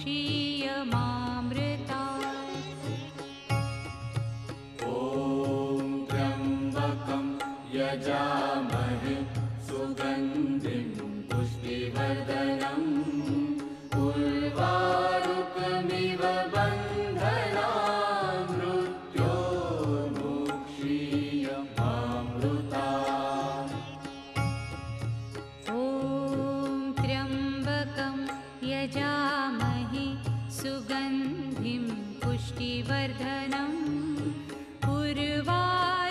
मोक्षीयमामृता। ॐ त्र्यम्बकं यजामहे सुगन्धिं पुष्टिवर्धनम् उर्वारुकमिव बन्धनान् मृत्योर्मुक्षीयमामृता। ॐ त्र्यम्बकं यजामहे सुगन्धिं पुष्टिवर्धनम् उर्वारुकमिव